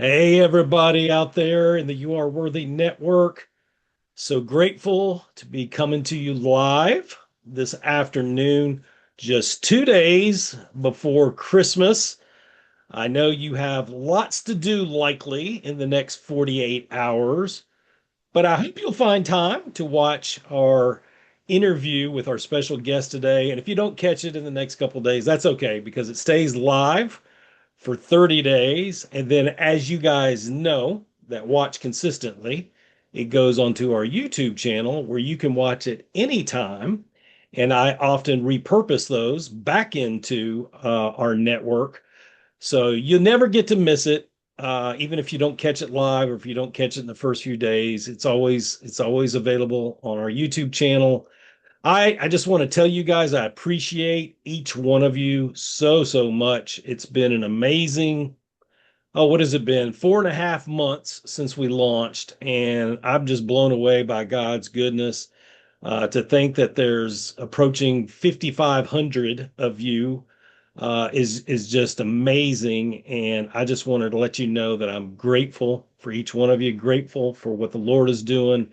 Hey, everybody out there in the You Are Worthy Network. So grateful to be coming to you live this afternoon, just 2 days before Christmas. I know you have lots to do likely in the next 48 hours, but I hope you'll find time to watch our interview with our special guest today. And if you don't catch it in the next couple of days, that's okay because it stays live for 30 days. And then, as you guys know that watch consistently, it goes onto our YouTube channel where you can watch it anytime. And I often repurpose those back into our network. So you'll never get to miss it. Even if you don't catch it live or if you don't catch it in the first few days, it's always available on our YouTube channel. I just want to tell you guys I appreciate each one of you so much. It's been an amazing, what has it been? 4.5 months since we launched, and I'm just blown away by God's goodness. To think that there's approaching 5,500 of you is just amazing. And I just wanted to let you know that I'm grateful for each one of you, grateful for what the Lord is doing.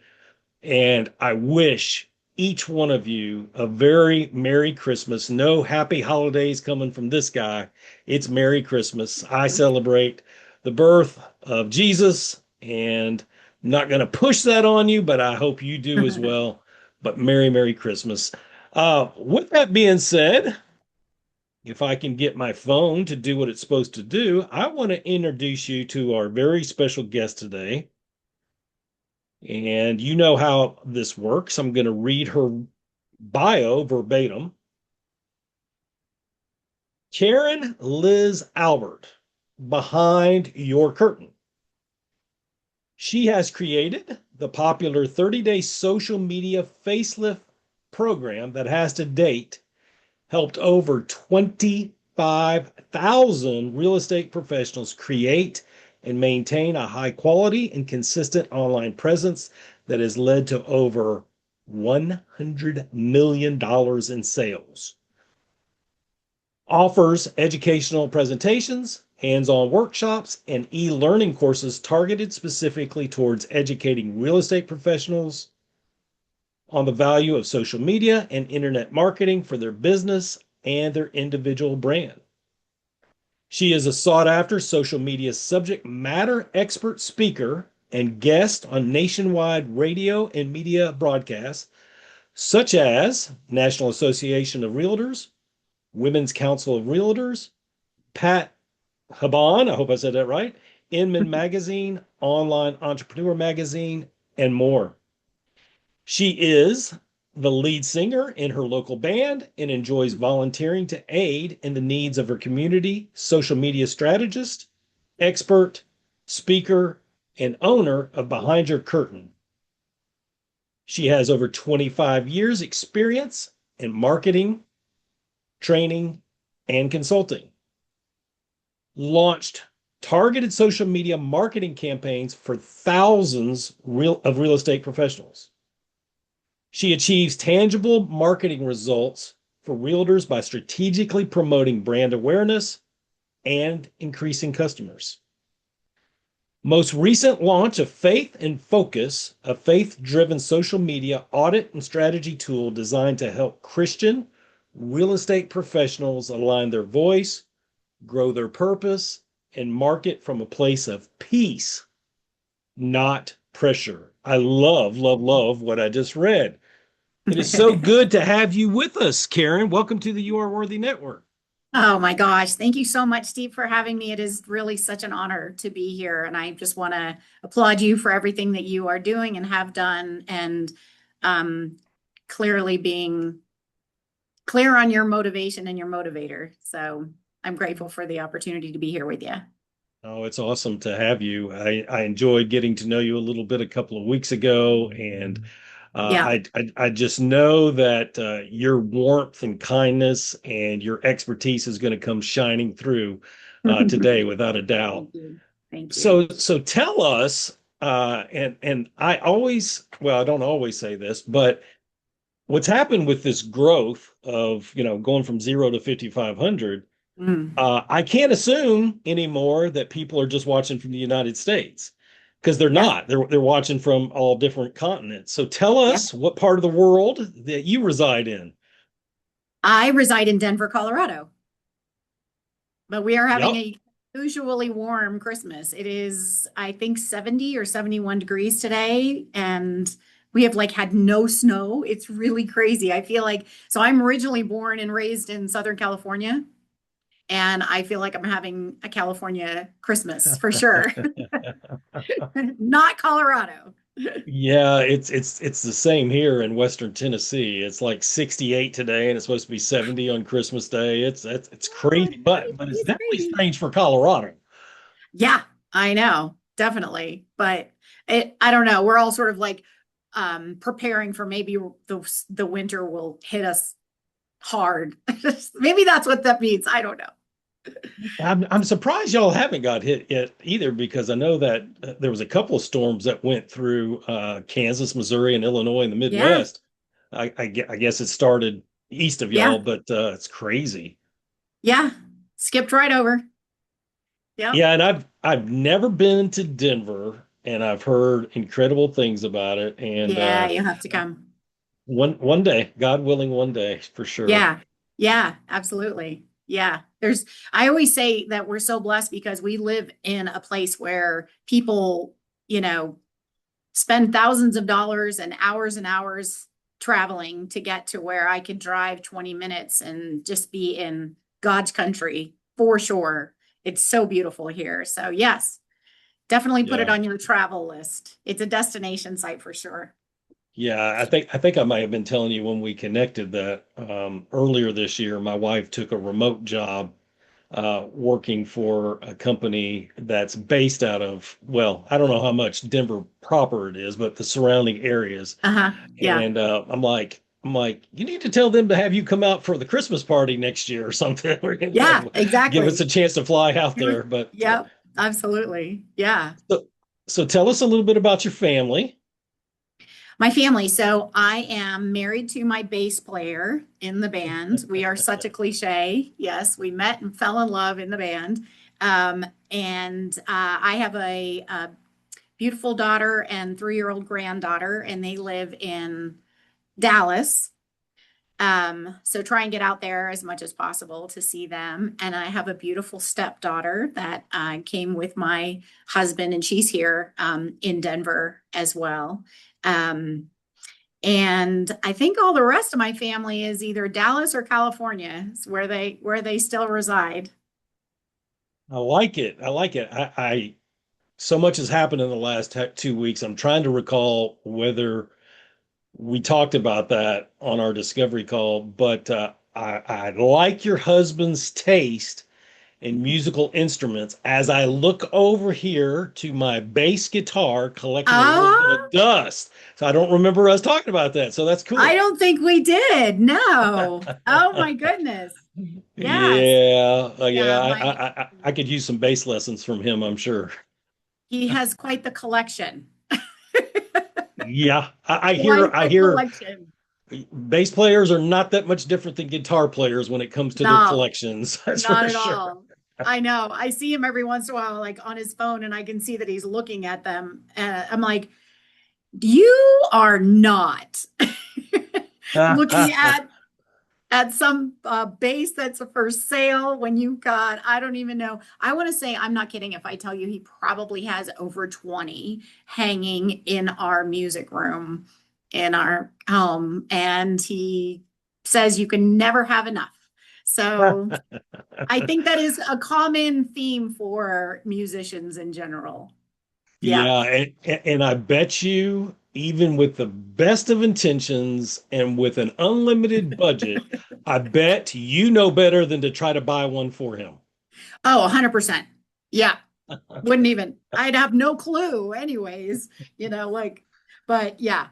And I wish each one of you a very Merry Christmas. No happy holidays coming from this guy. It's Merry Christmas. I celebrate the birth of Jesus, and I'm not going to push that on you, but I hope you do as well. But Merry Christmas. With that being said, if I can get my phone to do what it's supposed to do, I want to introduce you to our very special guest today. And you know how this works. I'm going to read her bio verbatim. Karen Liz Albert, behind your curtain. She has created the popular 30-day social media facelift program that has to date helped over 25,000 real estate professionals create and maintain a high quality and consistent online presence that has led to over $100 million in sales. Offers educational presentations, hands-on workshops, and e-learning courses targeted specifically towards educating real estate professionals on the value of social media and internet marketing for their business and their individual brand. She is a sought after social media subject matter expert speaker and guest on nationwide radio and media broadcasts, such as National Association of Realtors, Women's Council of Realtors, Pat Haban, I hope I said that right, Inman Magazine, Online Entrepreneur Magazine, and more. She is the lead singer in her local band and enjoys volunteering to aid in the needs of her community, social media strategist, expert, speaker, and owner of Behind Your Curtain. She has over 25 years experience in marketing, training, and consulting. Launched targeted social media marketing campaigns for thousands of real estate professionals. She achieves tangible marketing results for realtors by strategically promoting brand awareness and increasing customers. Most recent launch of Faith and Focus, a faith-driven social media audit and strategy tool designed to help Christian real estate professionals align their voice, grow their purpose, and market from a place of peace, not pressure. I love what I just read. It is so good to have you with us, Karen. Welcome to the You Are Worthy Network. Oh my gosh. Thank you so much, Steve, for having me. It is really such an honor to be here. And I just want to applaud you for everything that you are doing and have done, and um, clearly being clear on your motivation and your motivator. So I'm grateful for the opportunity to be here with you. Oh, it's awesome to have you. I enjoyed getting to know you a little bit a couple of weeks ago, and Yeah. I just know that your warmth and kindness and your expertise is going to come shining through today, without a doubt. Thank you. Thank you. So tell us, and I always, well, I don't always say this, but what's happened with this growth of, going from 0 to 5,500, Mm. I can't assume anymore that people are just watching from the United States because they're Yeah. not. They're watching from all different continents. So tell Yeah. us what part of the world that you reside in. I reside in Denver, Colorado, but we are having Yep. a usually warm Christmas. It is, I think, 70 or 71 degrees today, and we have like had no snow. It's really crazy. I feel like, so I'm originally born and raised in Southern California, and I feel like I'm having a California Christmas for sure. Not Colorado. Yeah, it's the same here in Western Tennessee. It's like 68 today and it's supposed to be 70 on Christmas Day. It's Oh, crazy, but it's it's definitely crazy. strange for Colorado. Yeah, I know, definitely. But I don't know. We're all sort of like preparing for maybe the winter will hit us hard. Maybe that's what that means. I don't know. I'm surprised y'all haven't got hit yet either because I know that there was a couple of storms that went through Kansas, Missouri, and Illinois in the Yeah, Midwest. I guess it started east of yeah, y'all, but it's crazy. yeah. Skipped right over. Yep. Yeah, and I've never been to Denver, and I've heard incredible things about it. And Yeah, you have to come. one day, God willing, one day for sure. Yeah. Yeah, absolutely. Yeah. I always say that we're so blessed because we live in a place where people, you know, spend thousands of dollars and hours traveling to get to where I could drive 20 minutes and just be in God's country for sure. It's so beautiful here. So, yes, definitely put it Yeah. on your travel list. It's a destination site for sure. Yeah, I think I might have been telling you when we connected that earlier this year, my wife took a remote job working for a company that's based out of, well, I don't know how much Denver proper it is, but the surrounding areas. Uh-huh. Yeah. And I'm like, you need to tell them to have you come out for the Christmas party next year or something. We're gonna, Yeah, give us a exactly. chance to fly out there. But Yep, absolutely. Yeah. so, so tell us a little bit about your family. My family. So I am married to my bass player in the band. We are such a cliche. Yes, we met and fell in love in the band. And I have a beautiful daughter and 3-year-old granddaughter, and they live in Dallas. So try and get out there as much as possible to see them. And I have a beautiful stepdaughter that came with my husband, and she's here in Denver as well. Um, and I think all the rest of my family is either Dallas or California, is where they still reside. I like it. I like it. I so much has happened in the last 2 weeks. I'm trying to recall whether we talked about that on our discovery call, but I like your husband's taste in musical instruments as I look over here to my bass guitar collecting a little bit Ah, of dust. So I don't remember us talking about that. So that's I cool. don't think we did. No. Oh my goodness. Yes. Yeah, yeah. Yeah, I could use some bass lessons from him, I'm sure. he has quite the collection. Yeah, Quite I the hear collection. bass players are not that much different than guitar players when it comes to their No, collections. That's not for at sure. all. I know. I see him every once in a while, like on his phone, and I can see that he's looking at them. I'm like, you are not looking at some base that's for sale when you got, I don't even know. I want to say, I'm not kidding if I tell you he probably has over 20 hanging in our music room in our home. And he says you can never have enough. So I think that is a common theme for musicians in general. Yeah. Yeah, and I bet you, even with the best of intentions and with an unlimited budget, I bet you know better than to try to buy one for him. Oh, 100%. Yeah. Wouldn't even, I'd have no clue anyways, like, but yeah,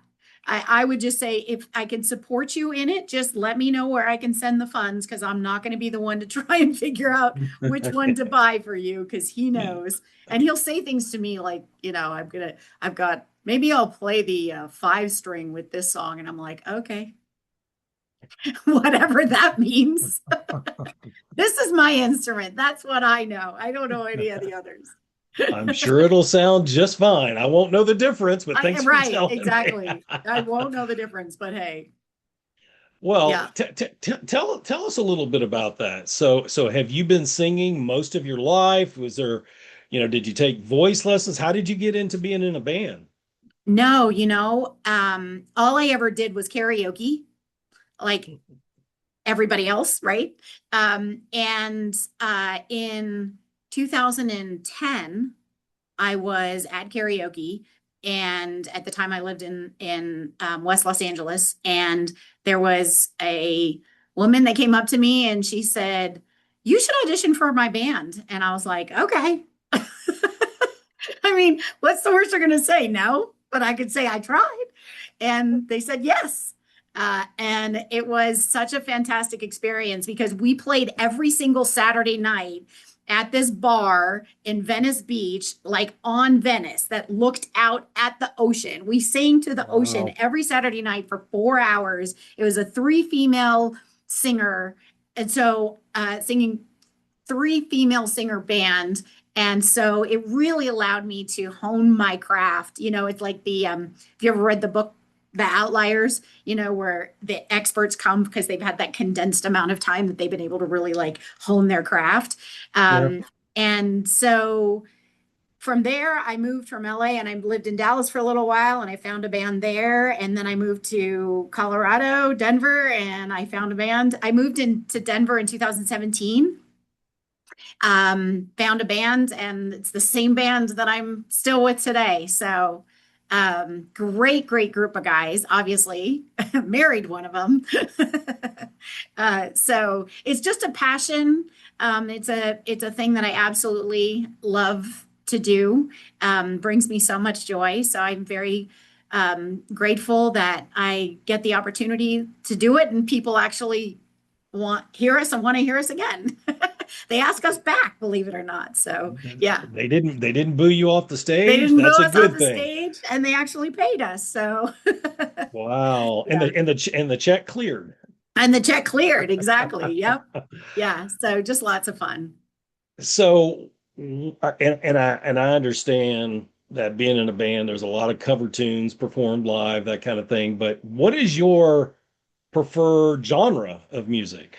I would just say if I can support you in it, just let me know where I can send the funds because I'm not going to be the one to try and figure out which one to buy for you because he knows. And he'll say things to me like, I've got, maybe I'll play the 5 string with this song. And I'm like, okay. whatever that means. This is my instrument. That's what I know. I don't know any of the others. I'm sure it'll sound just fine. I won't know the difference, but thanks for Right, telling me. exactly. I won't know the difference, but hey, Well, yeah. tell us a little bit about that. So have you been singing most of your life? Was there, did you take voice lessons? How did you get into being in a band? No, all I ever did was karaoke, like everybody else, right? And in 2010, I was at karaoke, and at the time I lived in West Los Angeles, and there was a woman that came up to me and she said, "You should audition for my band." And I was like, "Okay." I mean, what's the worst they're going to say? No, but I could say I tried. And they said yes. And it was such a fantastic experience because we played every single Saturday night at this bar in Venice Beach, like on Venice, that looked out at the ocean. We sang to the ocean Wow. every Saturday night for 4 hours. It was a three female singer. And so singing three female singer band. And so it really allowed me to hone my craft. It's like if you ever read the book, The Outliers, where the experts come because they've had that condensed amount of time that they've been able to really like hone their craft. Yeah. And so from there, I moved from LA and I lived in Dallas for a little while and I found a band there. And then I moved to Colorado, Denver, and I found a band. I moved into Denver in 2017, found a band, and it's the same band that I'm still with today. So, great, great group of guys. Obviously, married one of them. So it's just a passion. It's a thing that I absolutely love to do. Brings me so much joy. So I'm very grateful that I get the opportunity to do it, and people actually want hear us and want to hear us again. They ask us back, believe it or not. So yeah, They didn't boo you off the they stage. didn't boo That's a us off good the thing. stage, and they actually paid us. So Wow. And yeah, the check cleared. and the check cleared. Exactly. Yep. Yeah. So just lots of fun. So, and I understand that being in a band, there's a lot of cover tunes performed live, that kind of thing. But what is your preferred genre of music?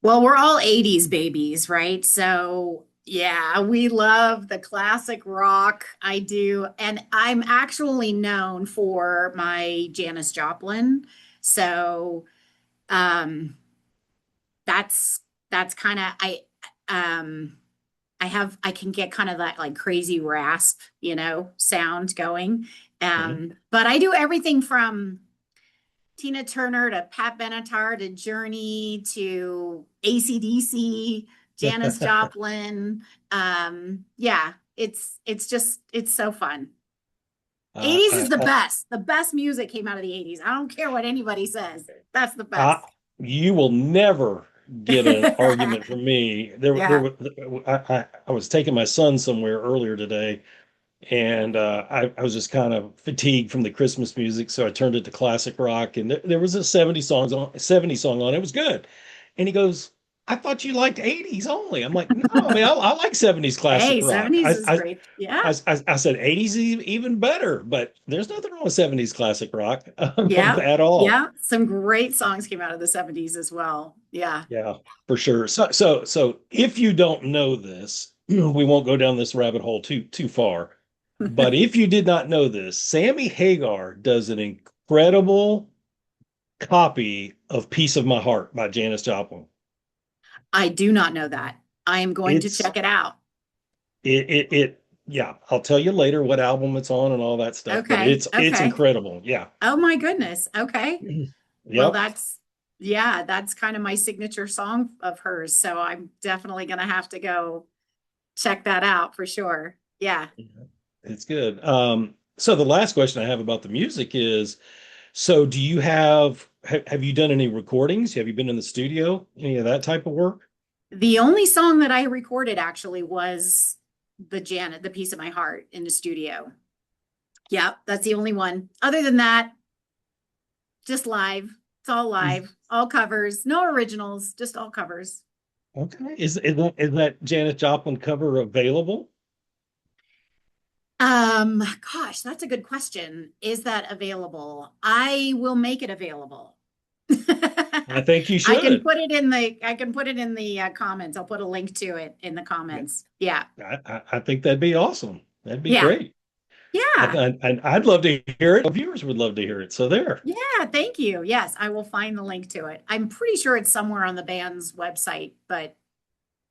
Well, we're all 80s babies, right? So yeah, we love the classic rock. I do. And I'm actually known for my Janis Joplin. So um that's that's kind of um I can get kind of that like crazy rasp, sound going. Mhm. But I do everything from Tina Turner to Pat Benatar to Journey to AC/DC, Janis Joplin. Yeah, it's so fun. Uh, 80s is I, the I, best. The best music came out of the 80s. I don't care what anybody says. That's the I, best. you will never get an argument from me. There, Yeah. I was taking my son somewhere earlier today, and I was just kind of fatigued from the Christmas music, so I turned it to classic rock, and there was a 70 song on. It was good, and he goes, "I thought you liked 80s only." I'm like, "No, I mean I like 70s classic Hey, rock." 70s is great. Yeah. I said 80s even better, but there's nothing wrong with 70s classic rock Yeah. at all. Yeah. Some great songs came out of the 70s as well. Yeah. Yeah, for sure. So if you don't know this, we won't go down this rabbit hole too far. But if you did not know this, Sammy Hagar does an incredible copy of "Piece of My Heart" by Janis Joplin. I do not know that. I am going to It's check it out. yeah, I'll tell you later what album it's on and all that stuff, but Okay. it's Okay. incredible. Yeah. Oh my goodness. Okay. Well, Yep. yeah, that's kind of my signature song of hers. So I'm definitely going to have to go check that out for sure. Yeah. It's good. So the last question I have about the music is, so do you have you done any recordings? Have you been in the studio? Any of that type of work? The only song that I recorded actually was the Piece of My Heart in the studio. Yep. That's the only one. Other than that, just live. It's all live. all covers, no originals, just all covers. Okay. Is that Janis Joplin cover available? Gosh, that's a good question. Is that available? I will make it available. I think you I can should. put it in the comments. I'll put a link to it in the Yeah, comments. Yeah. I think that'd be awesome. That'd be Yeah. great. Yeah. I'd love to hear it. Our viewers would love to hear it. So there. Yeah, thank you. Yes, I will find the link to it. I'm pretty sure it's somewhere on the band's website, but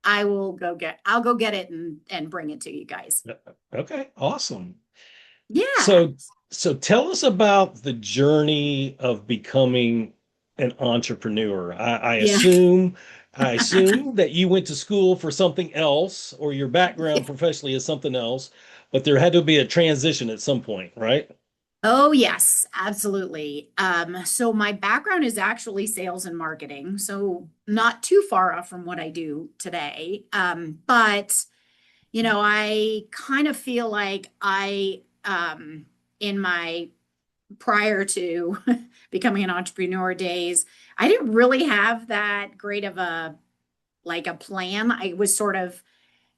I'll go get it and bring it to you guys. Okay, awesome. Yeah. So so tell us about the journey of becoming an entrepreneur. I Yeah. assume I assume that you went to school for something else or your Yeah. background professionally is something else, but there had to be a transition at some point, right? Oh, yes, absolutely. So my background is actually sales and marketing, so not too far off from what I do today. But I kind of feel like in my prior to becoming an entrepreneur days, I didn't really have that great of a plan. I was sort of,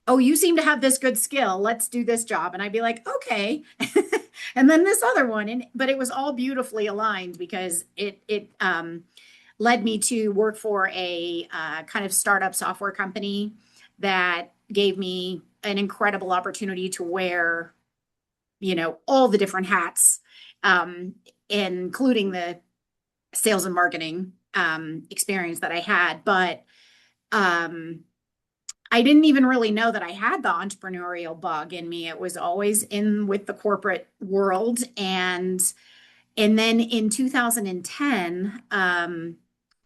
oh, you seem to have this good skill. Let's do this job. And I'd be like, okay. And then this other one. But it was all beautifully aligned because it led me to work for a kind of startup software company that gave me an incredible opportunity to wear, all the different hats, um, including the sales and marketing experience that I had. But um, I didn't even really know that I had the entrepreneurial bug in me. It was always in with the corporate world. And then in 2010,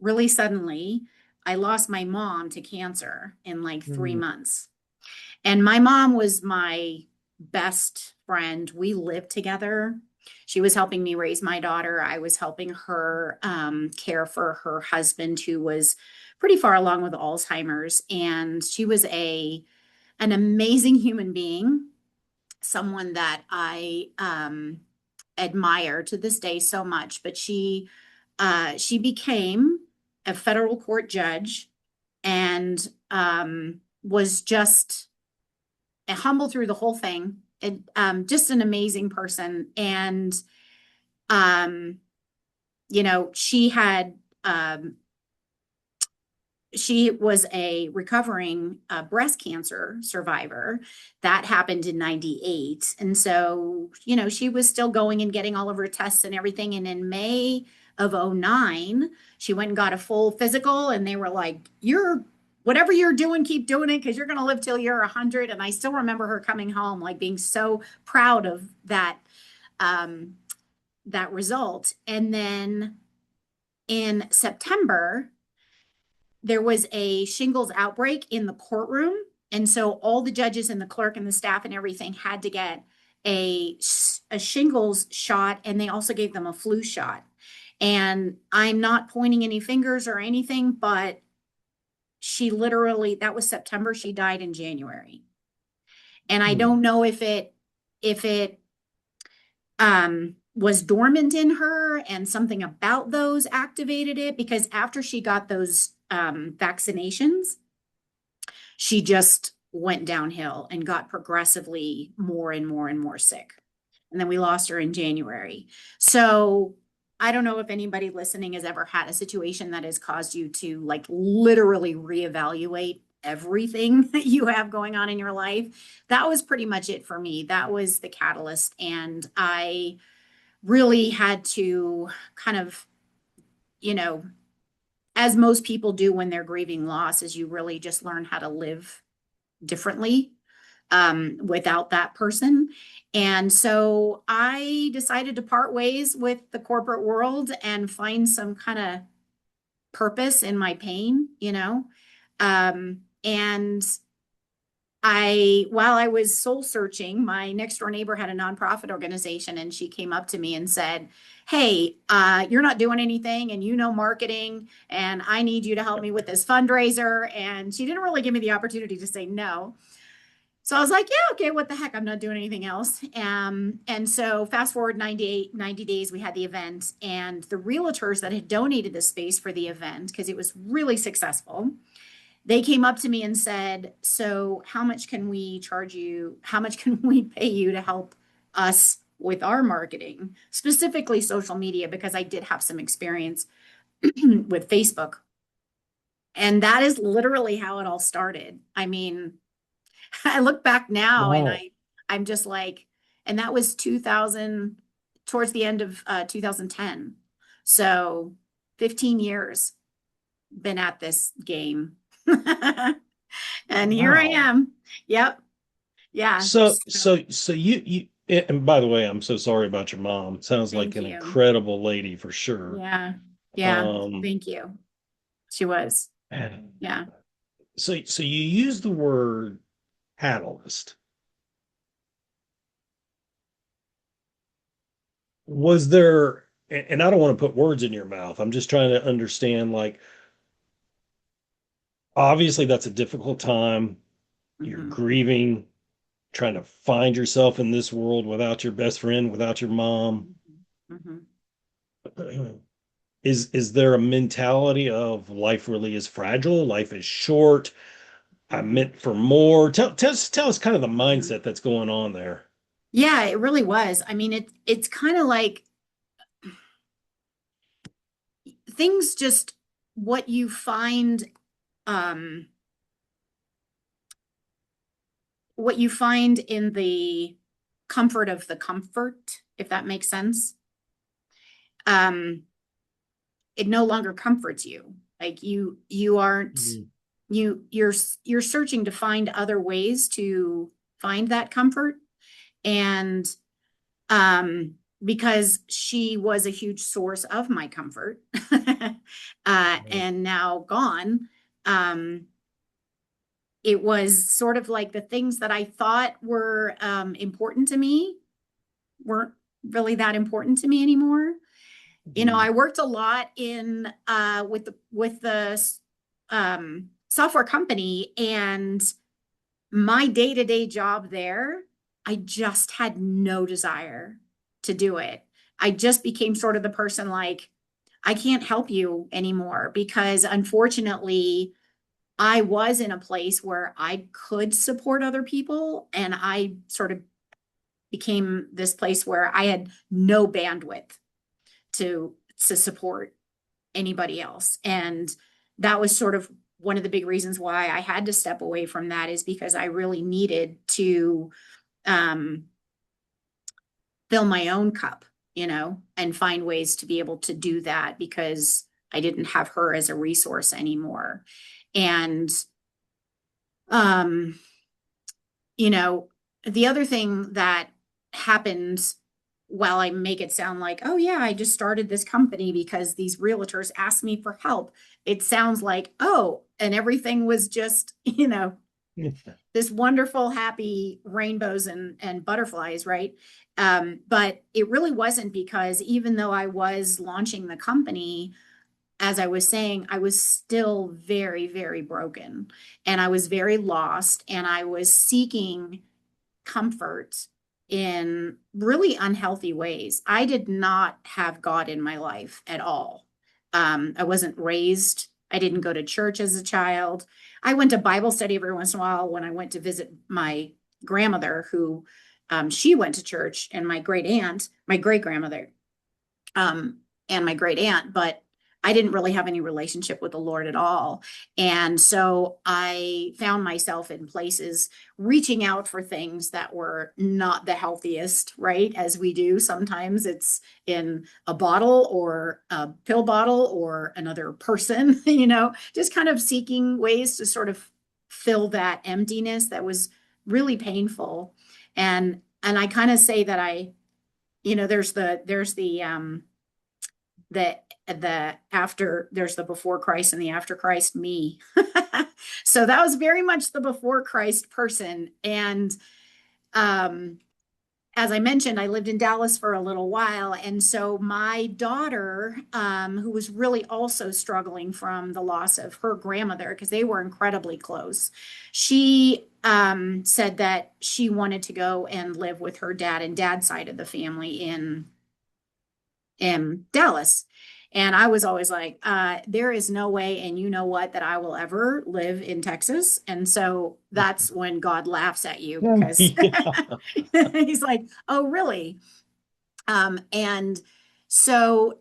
really suddenly, I lost my mom to cancer in like 3 months. And my mom was my best friend. We lived together. She was helping me raise my daughter. I was helping her care for her husband, who was pretty far along with Alzheimer's. And she was an amazing human being, someone that I admire to this day so much. But she became a federal court judge and was just humble through the whole thing. Just an amazing person. And, um, she had, she was a recovering breast cancer survivor. That happened in 98. And so, she was still going and getting all of her tests and everything. And in May of '09, she went and got a full physical, and they were like, whatever you're doing, keep doing it because you're going to live till you're 100. And I still remember her coming home, like being so proud of um, that result. And then in September, there was a shingles outbreak in the courtroom. And so all the judges and the clerk and the staff and everything had to get a shingles shot, and they also gave them a flu shot. And I'm not pointing any fingers or anything, but she literally, that was September, she died in January. And I Hmm. don't know if it was dormant in her and something about those activated it, because after she got those vaccinations, she just went downhill and got progressively more and more and more sick. And then we lost her in January. So I don't know if anybody listening has ever had a situation that has caused you to like literally reevaluate everything that you have going on in your life. That was pretty much it for me. That was the catalyst. And I really had to kind of, you know, as most people do when they're grieving loss, is you really just learn how to live differently without that person. And so I decided to part ways with the corporate world and find some kind of purpose in my pain. And while I was soul searching, my next door neighbor had a nonprofit organization, and she came up to me and said, "Hey, you're not doing anything, and marketing, and I need you to help me with this fundraiser." And she didn't really give me the opportunity to say no. So I was like, yeah, okay, what the heck? I'm not doing anything else. And so fast forward 90 days, we had the event, and the realtors that had donated the space for the event, because it was really successful, they came up to me and said, so how much can we charge you? How much can we pay you to help us with our marketing, specifically social media, because I did have some experience with Facebook. And that is literally how it all started. I mean, I look back now and Wow. I'm just like, and that was 2000, towards the end of 2010. So 15 years been at this game. And here I Wow. am. Yep. Yeah. So So you, and by the way, I'm so sorry about your mom. Sounds like thank an you. incredible lady for sure. Yeah. Yeah. Um, Thank you. She was. Yeah. so you use the word catalyst. Was there, and I don't want to put words in your mouth. I'm just trying to understand, like, obviously that's a difficult time. You're Hmm. grieving, trying to find yourself in this world without your best friend, without your mom. Hmm. Is there a mentality of life really is fragile, life is short, I'm Hmm. meant for more? Tell us kind of the Hmm. mindset that's going on there. Yeah, it really was. I mean, it's kind of like things just what you find, um, what you find in the comfort of the comfort, if that makes sense. Um, it no longer comforts you. Like you aren't Mm. you're searching to find other ways to find that comfort. And um because she was a huge source of my comfort, and now gone, um it was sort of like the things that I thought were important to me weren't really that important to me anymore. You know, Mm. I worked a lot in with the software company, and my day-to-day job there, I just had no desire to do it. I just became sort of the person like, I can't help you anymore because unfortunately, I was in a place where I could support other people, and I sort of became this place where I had no bandwidth to support anybody else. And that was sort of one of the big reasons why I had to step away from that, is because I really needed to um, fill my own cup, you know, and find ways to be able to do that because I didn't have her as a resource anymore. And, um, you know, the other thing that happened, while I make it sound like, oh, yeah, I just started this company because these realtors asked me for help, it sounds like, oh, and everything was just, you know, this wonderful, happy rainbows and butterflies, right? But it really wasn't, because even though I was launching the company, as I was saying, I was still very, very broken, and I was very lost, and I was seeking comfort in really unhealthy ways. I did not have God in my life at all. I wasn't raised, I didn't go to church as a child. I went to Bible study every once in a while when I went to visit my grandmother, who she went to church, and my great aunt, my great grandmother, um, and my great aunt, but I didn't really have any relationship with the Lord at all. And so I found myself in places reaching out for things that were not the healthiest, right? As we do. Sometimes it's in a bottle or a pill bottle or another person, you know, just kind of seeking ways to sort of fill that emptiness that was really painful. And I kind of say that you know, the after, there's the before Christ and the after Christ me. So that was very much the before Christ person. And um as I mentioned, I lived in Dallas for a little while. And so my daughter, who was really also struggling from the loss of her grandmother, because they were incredibly close, she said that she wanted to go and live with her dad and dad's side of the family in Dallas. And I was always like, there is no way, and you know what, that I will ever live in Texas. And so that's when God laughs at you because Yeah. he's like, oh, really? And so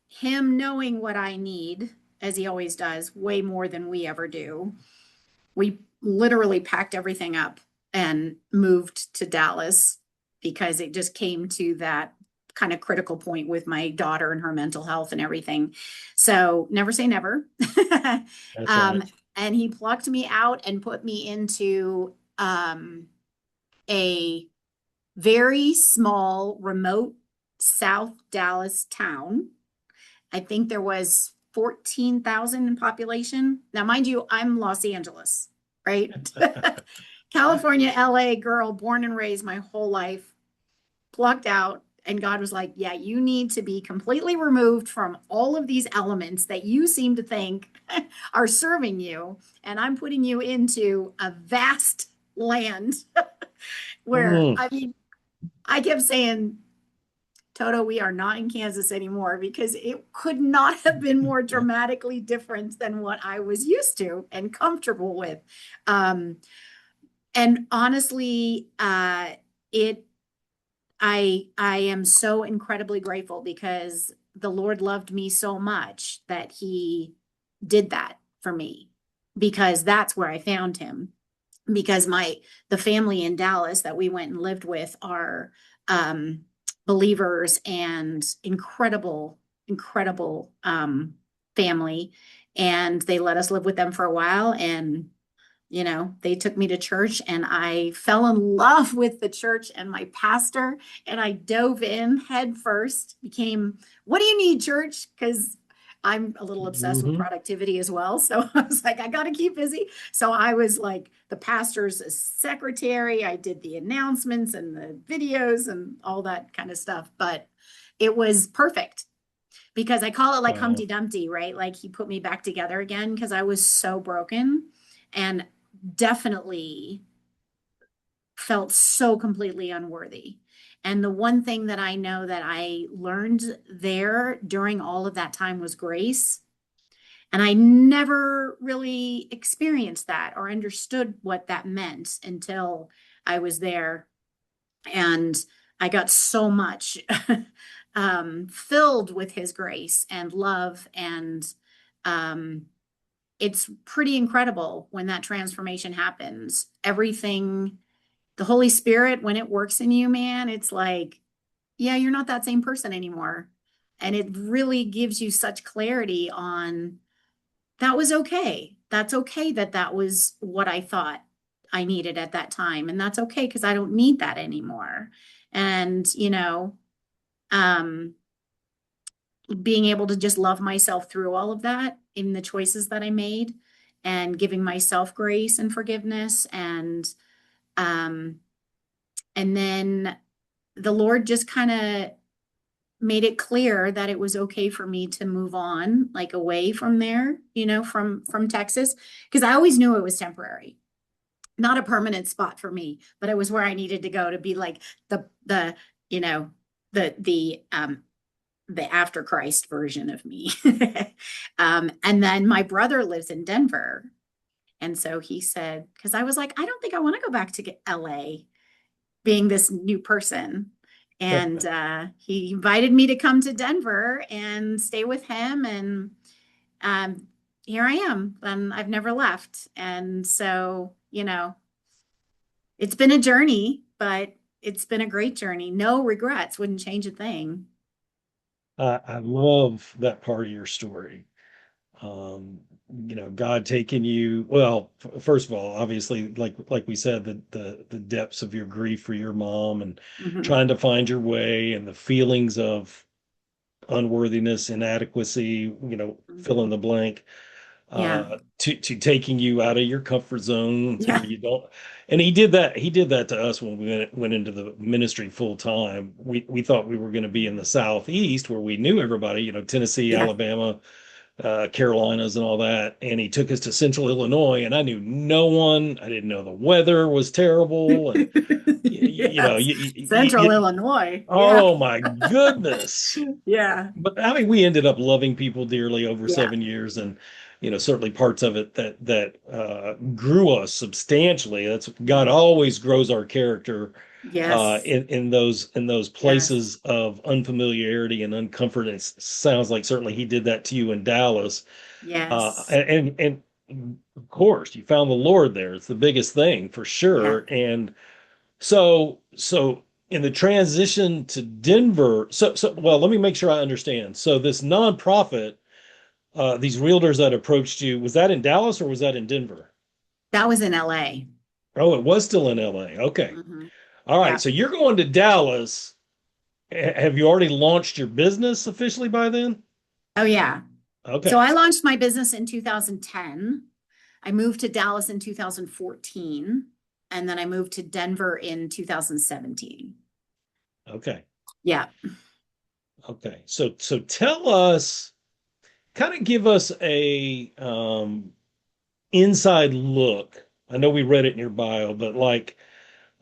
him knowing what I need, as he always does, way more than we ever do, we literally packed everything up and moved to Dallas because it just came to that kind of critical point with my daughter and her mental health and everything. So never say never. That's um, right. and he plucked me out and put me into a very small, remote South Dallas town. I think there was 14,000 in population. Now, mind you, I'm Los Angeles, right? California, LA girl, born and raised my whole life, plucked out. And God was like, yeah, you need to be completely removed from all of these elements that you seem to think are serving you. And I'm putting you into a vast land where, Mm. I mean, I kept saying, Toto, we are not in Kansas anymore because it could not have been more dramatically different than what I was used to and comfortable with. Um, and honestly, it I am so incredibly grateful because the Lord loved me so much that He did that for me because that's where I found Him. Because the family in Dallas that we went and lived with are um, believers and incredible family, and they let us live with them for a while. And they took me to church and I fell in love with the church and my pastor, and I dove in head first, became, what do you need, church? Because I'm a little obsessed with Hmm. productivity as well. So I was like, I got to keep busy. So I was like the pastor's secretary. I did the announcements and the videos and all that kind of stuff. But it was perfect because I call it like Wow. Humpty Dumpty, right? Like he put me back together again because I was so broken and definitely felt so completely unworthy. And the one thing that I know that I learned there during all of that time was grace. And I never really experienced that or understood what that meant until I was there. And I got so much filled with his grace and love. And um, it's pretty incredible when that transformation happens. Everything, the Holy Spirit, when it works in you, man, it's like, yeah, you're not that same person anymore. And it really gives you such clarity on that was okay. That's okay that that was what I thought I needed at that time. And that's okay because I don't need that anymore. And, um, being able to just love myself through all of that in the choices that I made and giving myself grace and forgiveness um and then the Lord just kind of made it clear that it was okay for me to move on, like away from there, from Texas, because I always knew it was temporary, not a permanent spot for me, but it was where I needed to go to be like the you know the after Christ version of me. And then my brother lives in Denver. And so he said, because I was like, I don't think I want to go back to LA being this new person. And he invited me to come to Denver and stay with him. And um, here I am. And I've never left. And so, it's been a journey, but it's been a great journey. No regrets, wouldn't change a thing. I love that part of your story. Um, God taking you, well, first of all, obviously, like we said, the depths of your grief for your mom and Mhm. trying to find your way and the feelings of unworthiness, inadequacy, fill in Mhm. the blank. Yeah. to taking you out of your comfort zone to Yeah. where you don't. And he did that to us when we went into the ministry full time. We thought we were going to be in the Southeast where we knew everybody, Tennessee, Yeah. Alabama, Carolinas and all that. And he took us to Central Illinois, and I knew no one. I didn't know the weather was terrible, and you know, Yes. Central Illinois. Yeah. oh my goodness. Yeah. But I mean, we ended up loving people dearly over Yeah. 7 years, and certainly parts of it that grew us substantially. That's God always grows our character Yes. in those Yes. places of unfamiliarity and uncomfort. And it sounds like certainly He did that to you in Dallas, Yes. and of course you found the Lord there. It's the biggest thing for Yeah. sure. And so in the transition to Denver, well, let me make sure I understand. So this nonprofit, these realtors that approached you, was that in Dallas or was that in Denver? That was in LA. Oh, it was still in LA. Okay. Hmm. All right. Yeah. So you're going to Dallas. Have you already launched your business officially by then? Oh, yeah. So Okay. I launched my business in 2010. I moved to Dallas in 2014, and then I moved to Denver in 2017. Okay. Yeah. Okay. So tell us, kind of give us a inside look. I know we read it in your bio, but like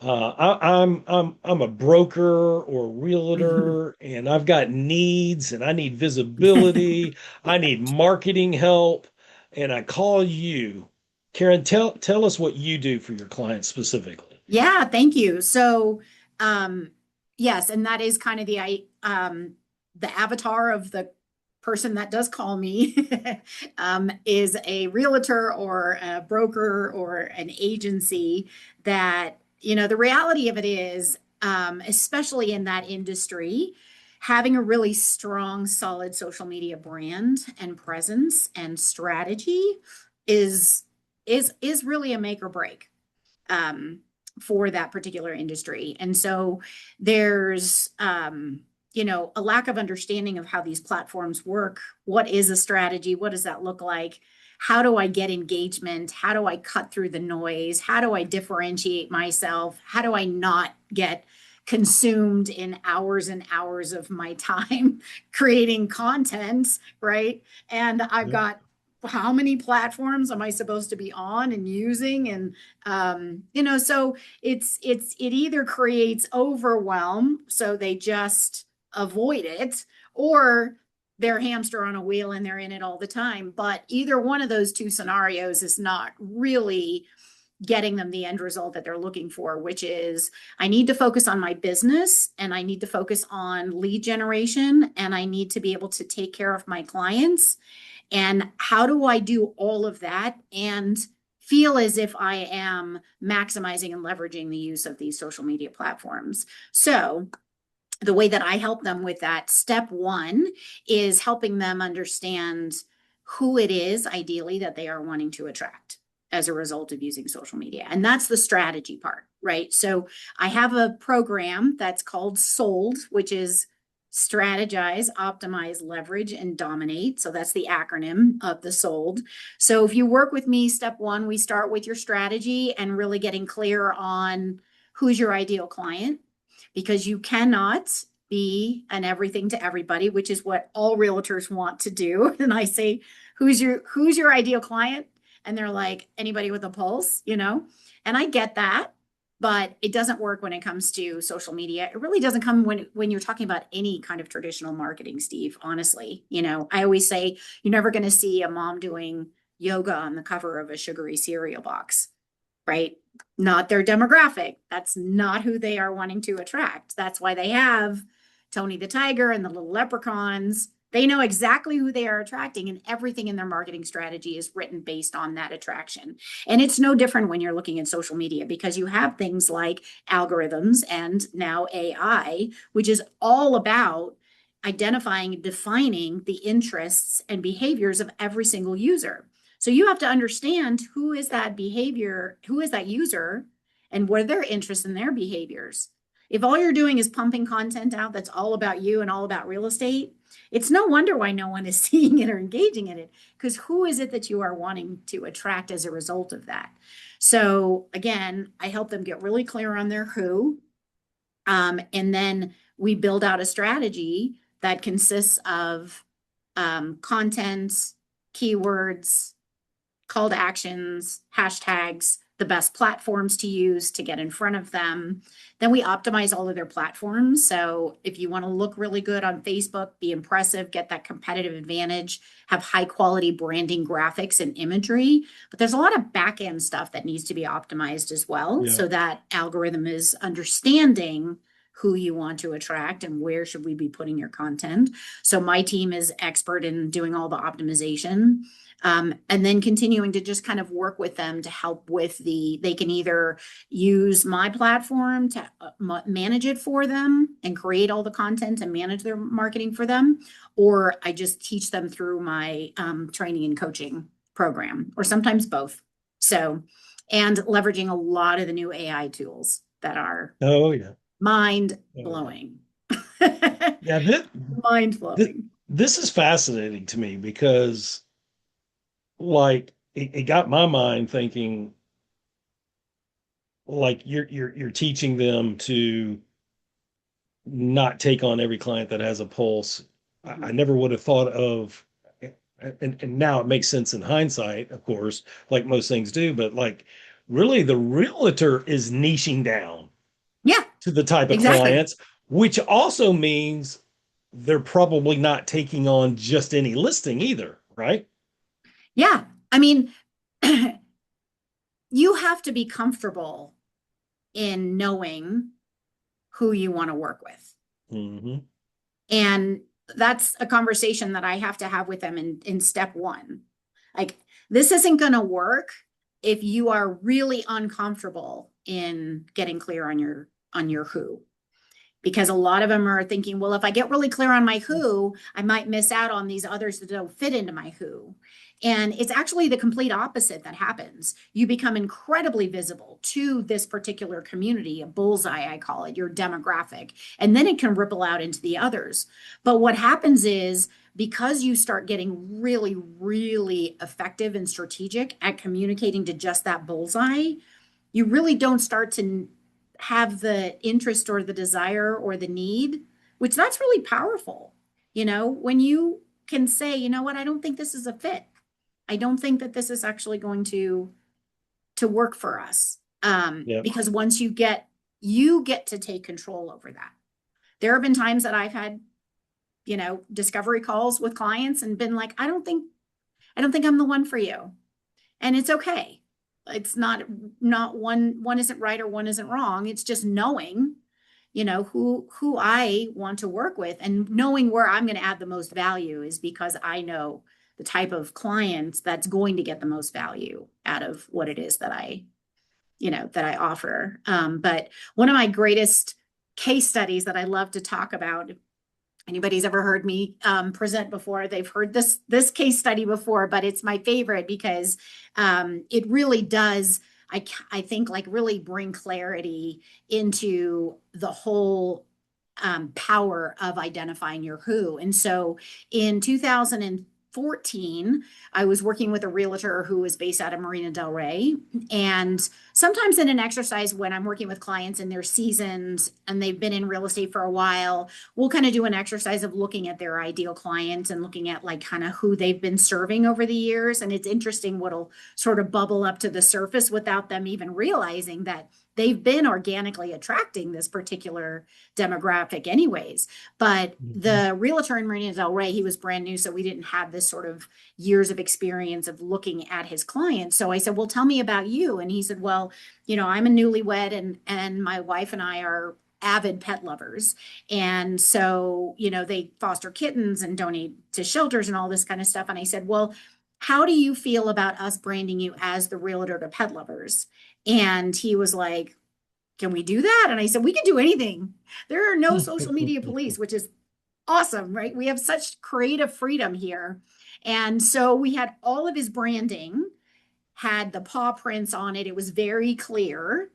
I'm a broker or realtor, and I've got needs, and I need visibility. I need marketing help, and I call you, Karen. Tell us what you do for your clients specifically. Yeah, thank you. So, um, yes, and that is kind of the avatar of the person that does call me is a realtor or a broker or an agency that, the reality of it is, especially in that industry, having a really strong, solid social media brand and presence and strategy is is really a make or break. Um, for that particular industry. And so there's, a lack of understanding of how these platforms work. What is a strategy? What does that look like? How do I get engagement? How do I cut through the noise? How do I differentiate myself? How do I not get consumed in hours and hours of my time creating content, right? And I've Yeah. got how many platforms am I supposed to be on and using? And so it either creates overwhelm, so they just avoid it, or they're hamster on a wheel and they're in it all the time. But either one of those two scenarios is not really getting them the end result that they're looking for, which is I need to focus on my business and I need to focus on lead generation and I need to be able to take care of my clients. And how do I do all of that and feel as if I am maximizing and leveraging the use of these social media platforms? So, the way that I help them with that, step one is helping them understand who it is ideally that they are wanting to attract as a result of using social media. And that's the strategy part, right? So I have a program that's called SOLD, which is strategize, optimize, leverage, and dominate. So that's the acronym of the SOLD. So if you work with me, step one, we start with your strategy and really getting clear on who's your ideal client, because you cannot be an everything to everybody, which is what all realtors want to do. And I say, who's your ideal client? And they're like, anybody with a pulse, And I get that, but it doesn't work when it comes to social media. It really doesn't come when you're talking about any kind of traditional marketing, Steve, honestly. I always say you're never going to see a mom doing yoga on the cover of a sugary cereal box, right? Not their demographic. That's not who they are wanting to attract. That's why they have Tony the Tiger and the little leprechauns. They know exactly who they are attracting, and everything in their marketing strategy is written based on that attraction. And it's no different when you're looking at social media, because you have things like algorithms and now AI, which is all about identifying and defining the interests and behaviors of every single user. So you have to understand who is that behavior, who is that user, and what are their interests and their behaviors. If all you're doing is pumping content out that's all about you and all about real estate, it's no wonder why no one is seeing it or engaging in it, because who is it that you are wanting to attract as a result of that? So again, I help them get really clear on their who. And then we build out a strategy that consists of content, keywords, call to actions, hashtags, the best platforms to use to get in front of them. Then we optimize all of their platforms. So if you want to look really good on Facebook, be impressive, get that competitive advantage, have high quality branding, graphics, and imagery. But there's a lot of back end stuff that needs to be optimized as well. Yeah. So that algorithm is understanding who you want to attract and where should we be putting your content. So my team is expert in doing all the optimization. And then continuing to just kind of work with them to help with they can either use my platform to manage it for them and create all the content and manage their marketing for them, or I just teach them through my training and coaching program, or sometimes both. So, and leveraging a lot of the new AI tools that are Oh yeah. mind Oh yeah. blowing. Yeah. Mind This, blowing. this is fascinating to me because like it got my mind thinking like you're teaching them to not take on every client that has a pulse. I never would have thought of, and now it makes sense in hindsight, of course, like most things do, but like really the realtor is niching down Yeah, to the type of exactly. clients, which also means they're probably not taking on just any listing either, right? Yeah. I mean, you have to be comfortable in knowing who you want to work with. Hmm. And that's a conversation that I have to have with them in step one. Like, this isn't going to work if you are really uncomfortable in getting clear on your who, because a lot of them are thinking, well, if I get really clear on my who, I might miss out on these others that don't fit into my who. And it's actually the complete opposite that happens. You become incredibly visible to this particular community, a bullseye, I call it, your demographic, and then it can ripple out into the others. But what happens is, because you start getting really, really effective and strategic at communicating to just that bullseye, you really don't start to have the interest or the desire or the need, which that's really powerful. When you can say, you know what, I don't think this is a fit. I don't think that this is actually going to work for us. Yeah. Because once you get to take control over that. There have been times that I've had, discovery calls with clients and been like, I don't think I'm the one for you. And it's okay. It's not one isn't right or one isn't wrong. It's just knowing, who I want to work with, and knowing where I'm going to add the most value is because I know the type of clients that's going to get the most value out of what it is that I offer. But one of my greatest case studies that I love to talk about, anybody's ever heard me present before, they've heard this case study before, but it's my favorite because it really does, I think, like really bring clarity into the whole power of identifying your who. And so in 2014, I was working with a realtor who was based out of Marina Del Rey. And sometimes in an exercise when I'm working with clients and they're seasoned and they've been in real estate for a while, we'll kind of do an exercise of looking at their ideal clients and looking at like kind of who they've been serving over the years. And it's interesting what'll sort of bubble up to the surface without them even realizing that they've been organically attracting this particular demographic anyways. But Mhm. the realtor in Marina Del Rey, he was brand new, so we didn't have this sort of years of experience of looking at his clients. So I said, well, tell me about you. And he said, well, I'm a newlywed, and my wife and I are avid pet lovers. And so, they foster kittens and donate to shelters and all this kind of stuff. And I said, well, how do you feel about us branding you as the realtor to pet lovers? And he was like, can we do that? And I said, we can do anything. There are no social media police, which is awesome, right? We have such creative freedom here. And so we had all of his branding, had the paw prints on it. It was very clear.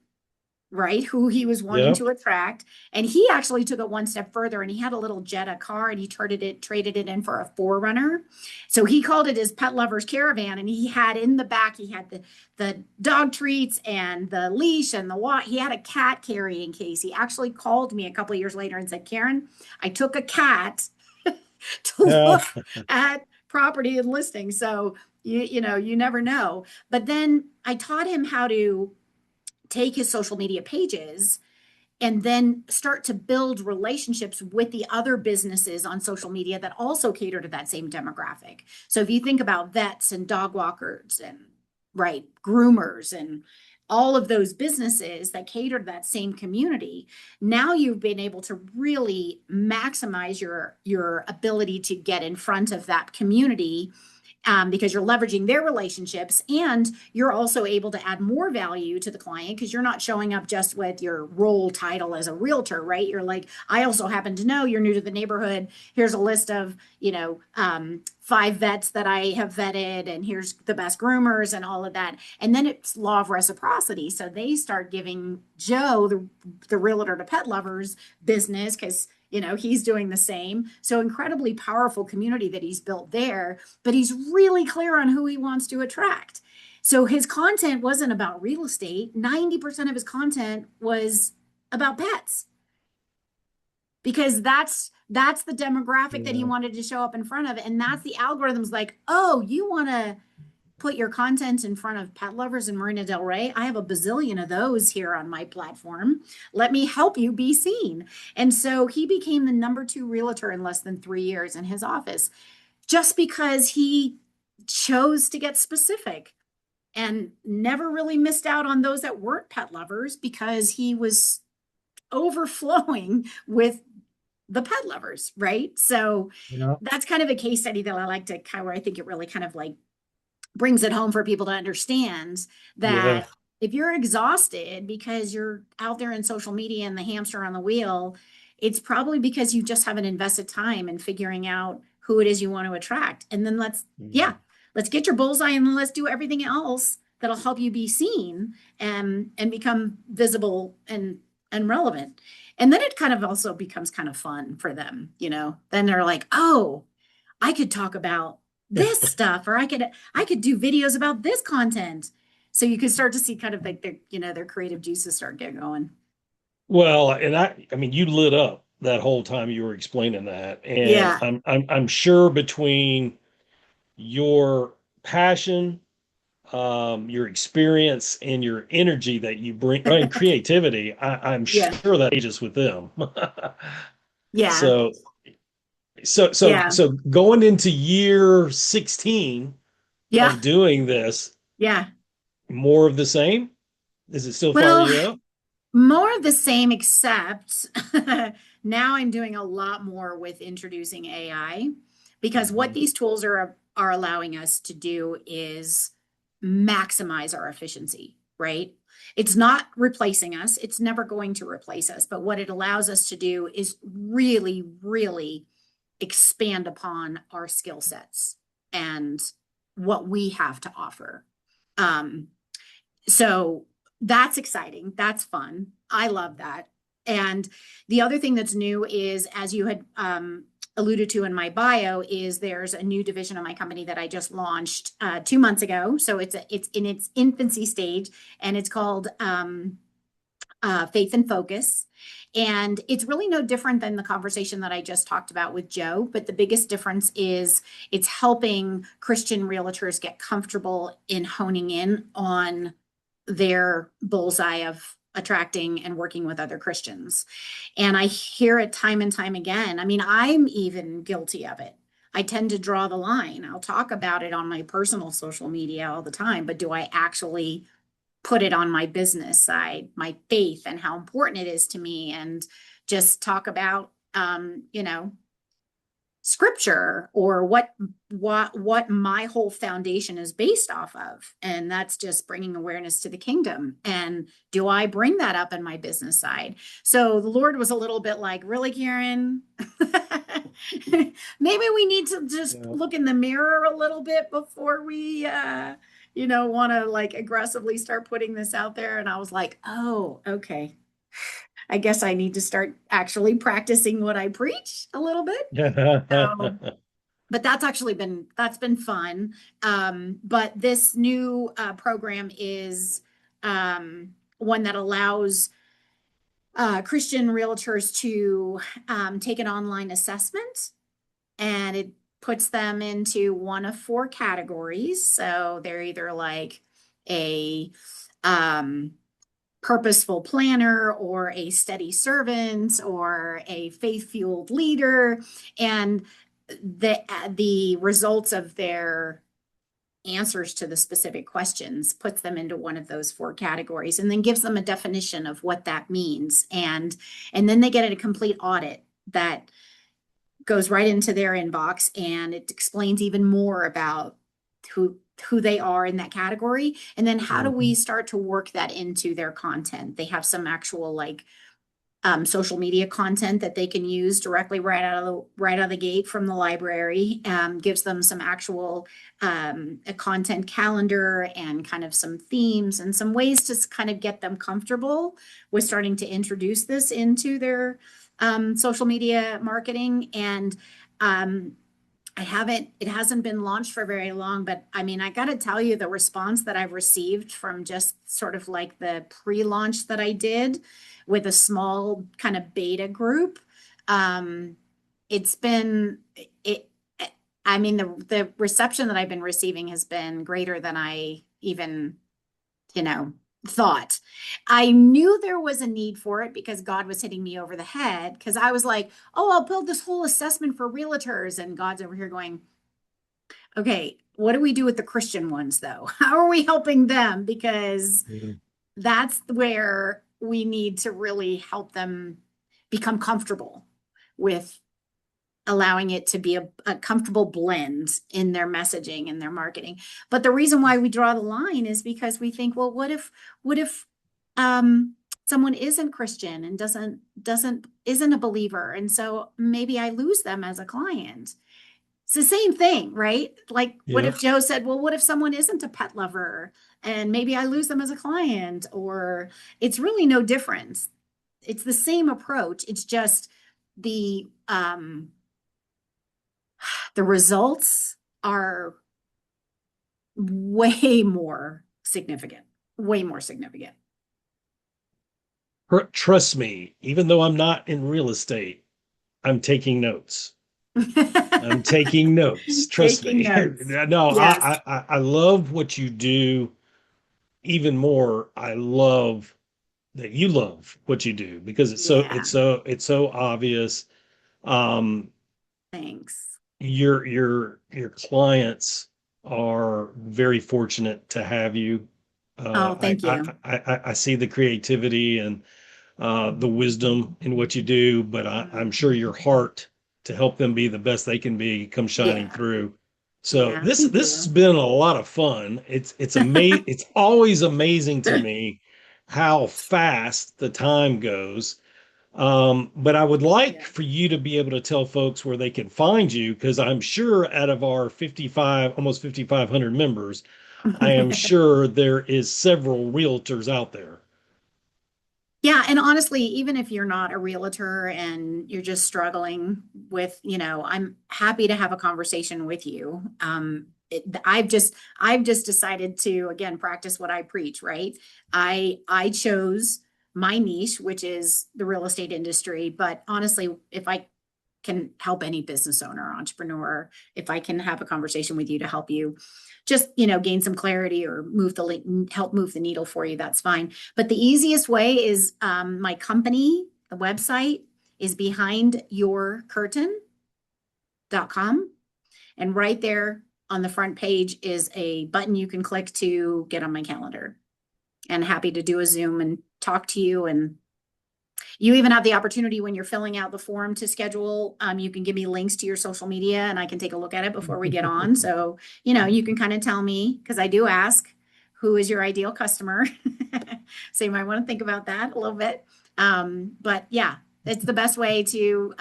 right? Who he was wanting Yeah. to attract. And he actually took it one step further and he had a little Jetta car and he traded it in for a 4Runner. So he called it his pet lover's caravan. And he had in the back, he had the dog treats and the leash and he had a cat carrying case. He actually called me a couple of years later and said, Karen, I took a cat to Yeah. look at property and listing. So you never know. But then I taught him how to take his social media pages and then start to build relationships with the other businesses on social media that also cater to that same demographic. So if you think about vets and dog walkers and right, groomers and all of those businesses that cater to that same community, now you've been able to really maximize your ability to get in front of that community, because you're leveraging their relationships and you're also able to add more value to the client because you're not showing up just with your role title as a realtor, right? You're like, I also happen to know you're new to the neighborhood. Here's a list of, 5 vets that I have vetted, and here's the best groomers and all of that. And then it's law of reciprocity. So they start giving Joe, the realtor to pet lovers business because he's doing the same. So incredibly powerful community that he's built there, but he's really clear on who he wants to attract. So his content wasn't about real estate. 90% of his content was about pets because that's the demographic that he Yeah. wanted to show up in front of. And that's the algorithms like, oh, you want to put your content in front of pet lovers in Marina Del Rey. I have a bazillion of those here on my platform. Let me help you be seen. And so he became the #2 realtor in less than 3 years in his office just because he chose to get specific and never really missed out on those that weren't pet lovers because he was overflowing with the pet lovers, right? So Yeah. that's kind of a case study that I like to cover. I think it really kind of like brings it home for people to understand Yeah. that if you're exhausted because you're out there in social media and the hamster on the wheel, it's probably because you just haven't invested time in figuring out who it is you want to attract. And then Mm. let's get your bullseye and then let's do everything else that'll help you be seen and become visible and relevant. And then it kind of also becomes kind of fun for them, Then they're like, oh, I could talk about this stuff, or I could do videos about this content. So you can start to see kind of like their creative juices start getting going. Well, and I mean, you lit up that whole time you were explaining that, and Yeah. I'm sure between your passion, your experience, and your energy that you bring, and creativity, I'm Yeah. sure that ages with them. Yeah. So, Yeah. so going into year 16 Yeah. of doing this, Yeah. more of the same? Does it still fire Well, you up? more of the same, except now I'm doing a lot more with introducing AI because what Mhm. these tools are allowing us to do is maximize our efficiency, right? It's not replacing us. It's never going to replace us. But what it allows us to do is really, really expand upon our skill sets and what we have to offer. Um, so that's exciting. That's fun. I love that. And the other thing that's new is, as you had alluded to in my bio, is there's a new division of my company that I just launched 2 months ago. So it's in its infancy stage, and it's called Faith and Focus. And it's really no different than the conversation that I just talked about with Joe. But the biggest difference is it's helping Christian realtors get comfortable in honing in on their bullseye of attracting and working with other Christians. And I hear it time and time again. I mean, I'm even guilty of it. I tend to draw the line. I'll talk about it on my personal social media all the time, but do I actually put it on my business side, my faith and how important it is to me, and just talk about, scripture or what my whole foundation is based off of, and that's just bringing awareness to the kingdom. And do I bring that up in my business side? So the Lord was a little bit like, really, Karen? Maybe we need to just Yeah. look in the mirror a little bit before we want to like aggressively start putting this out there. And I was like, oh, okay. I guess I need to start actually practicing what I preach a little bit. So, but that's been fun. But this new program is one that allows Christian realtors to take an online assessment, and it puts them into one of four categories. So they're either like a um, purposeful planner or a steady servant or a faith-fueled leader. And the results of their answers to the specific questions puts them into one of those four categories, and then gives them a definition of what that means. And then they get a complete audit that goes right into their inbox, and it explains even more about who they are in that category, and then how do we start to work that into their content. They have some actual like social media content that they can use directly right out of the gate from the library. Gives them some actual a content calendar and kind of some themes and some ways to kind of get them comfortable with starting to introduce this into their social media marketing. And it hasn't been launched for very long, but I mean, I got to tell you, the response that I've received from just sort of like the pre-launch that I did with a small kind of beta group, it's been, it, I mean, the reception that I've been receiving has been greater than I even, thought. I knew there was a need for it because God was hitting me over the head, because I was like, oh, I'll build this whole assessment for realtors. And God's over here going, okay, what do we do with the Christian ones though? How are we helping them? Because that's where we need to really help them become comfortable with allowing it to be a comfortable blend in their messaging and their marketing. But the reason why we draw the line is because we think, well, what if someone isn't Christian and isn't a believer, and so maybe I lose them as a client. It's the same thing, right? Like, what Yeah. if Joe said, well, what if someone isn't a pet lover and maybe I lose them as a client? Or it's really no difference. It's the same approach. It's just the results are way more significant, way more significant. Trust me, even though I'm not in real estate, I'm taking notes. I'm taking notes. Trust Taking me. notes. No, Yes. I love what you do. Even more, I love that you love what you do because Yeah. it's so obvious. Um, Thanks. your clients are very fortunate to have you. Oh, thank you. I see the creativity and the wisdom in what you do, but I'm sure your heart to help them be the best they can be comes shining Yeah. through. So Yeah. Thank this has you. been a lot of fun. It's always amazing to me how fast the time goes. But I would like Yeah. for you to be able to tell folks where they can find you, because I'm sure out of our 55, almost 5,500 members, I am sure there is several realtors out there. Yeah, and honestly, even if you're not a realtor and you're just struggling with, I'm happy to have a conversation with you. I've just decided to again practice what I preach, right? I chose my niche, which is the real estate industry, but honestly, if I can help any business owner, entrepreneur, if I can have a conversation with you to help you just, gain some clarity or help move the needle for you, that's fine. But the easiest way is my company, the website is behindyourcurtain.com. And right there on the front page is a button you can click to get on my calendar. And happy to do a Zoom and talk to you. And you even have the opportunity when you're filling out the form to schedule, you can give me links to your social media and I can take a look at it before we get on. So, you can kind of tell me, because I do ask, who is your ideal customer? So you might want to think about that a little bit. But yeah, it's the best way to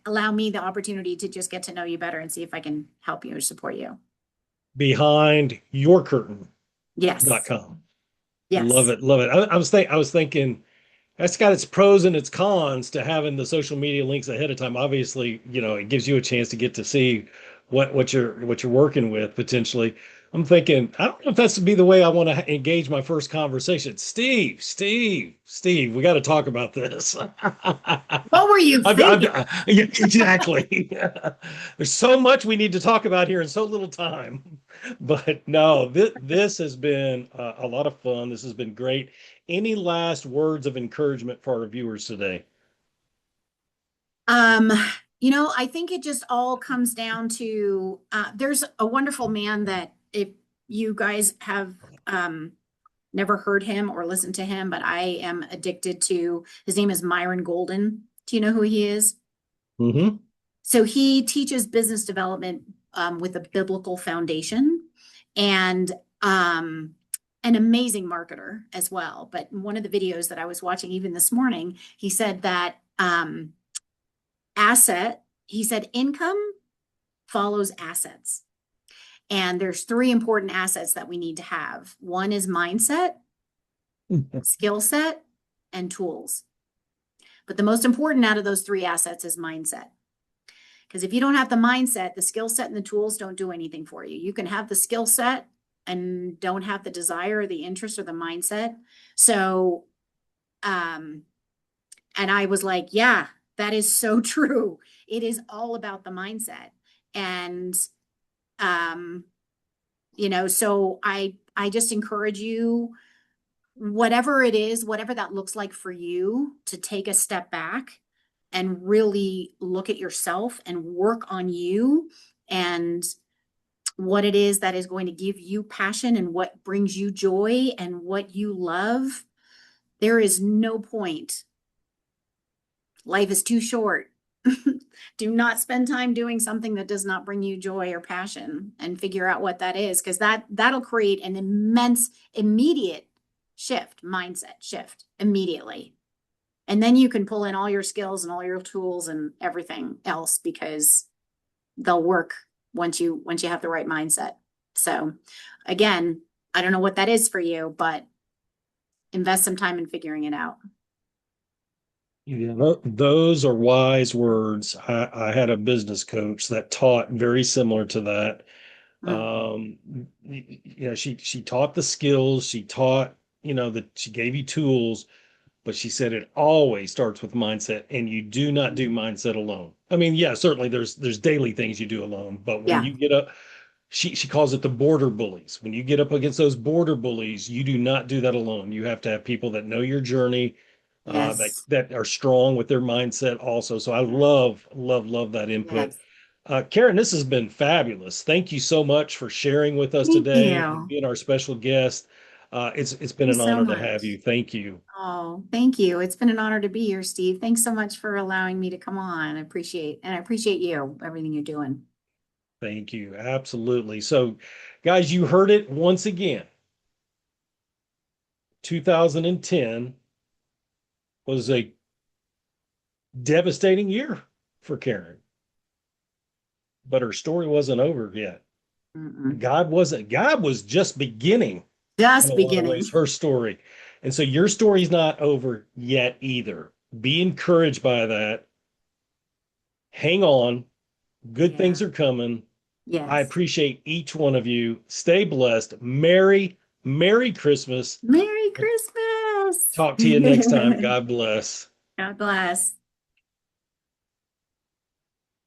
allow me the opportunity to just get to know you better and see if I can help you or support you. behindyourcurtain.com. Yes. Love Yes. it, love it. I was thinking that's got its pros and its cons to having the social media links ahead of time. Obviously, it gives you a chance to get to see what you're working with potentially. I'm thinking, I don't know if that's to be the way I want to engage my first conversation. Steve, we got to talk about this. What were you thinking? Yeah, exactly. There's so much we need to talk about here in so little time. But no, this has been a lot of fun. This has been great. Any last words of encouragement for our viewers today? Um, I think it just all comes down to there's a wonderful man that if you guys have never heard him or listened to him, but I am addicted to his name is Myron Golden. Do you know who he is? Hmm. So he teaches business development with a biblical foundation and an amazing marketer as well. But in one of the videos that I was watching even this morning, he said that he said income follows assets. And there's three important assets that we need to have. One is mindset, skill set, and tools. But the most important out of those three assets is mindset. Because if you don't have the mindset, the skill set and the tools don't do anything for you. You can have the skill set and don't have the desire or the interest or the mindset. So, and I was like, yeah, that is so true. It is all about the mindset. And, um, so I just encourage you, whatever it is, whatever that looks like for you, to take a step back and really look at yourself and work on you and what it is that is going to give you passion and what brings you joy and what you love. There is no point. Life is too short. Do not spend time doing something that does not bring you joy or passion, and figure out what that is, because that'll create an immense immediate mindset shift immediately. And then you can pull in all your skills and all your tools and everything else, because they'll work once you have the right mindset. So again, I don't know what that is for you, but invest some time in figuring it out. Yeah, those are wise words. I had a business coach that taught very similar to that. Mm. She taught the skills, she taught, that she gave you tools, but she said it always starts with mindset, and you do not do mindset alone. I mean, yeah, certainly there's daily things you do alone, but when Yeah. you get up, she calls it the border bullies. When you get up against those border bullies, you do not do that alone. You have to have people that know your journey, that Yes. that are strong with their mindset also. So I love that input. Yes. Karen, this has been fabulous. Thank you so much for sharing with us Thank today and you. being our special guest. It's Thank been you an so honor to have you. much. Thank you. Oh, thank you. It's been an honor to be here, Steve. Thanks so much for allowing me to come on. I appreciate you, everything you're doing. Thank you. Absolutely. So, guys, you heard it once again. 2010 was a devastating year for Karen, but her story wasn't over yet. Mm-mm. God was just beginning in Just a lot of beginning. ways her story. And so your story's not over yet either. Be encouraged by that. Hang on. Good Yeah. things are coming. I Yes. appreciate each one of you. Stay blessed. Merry Christmas. Merry Christmas. Talk to you next time. God bless. God bless.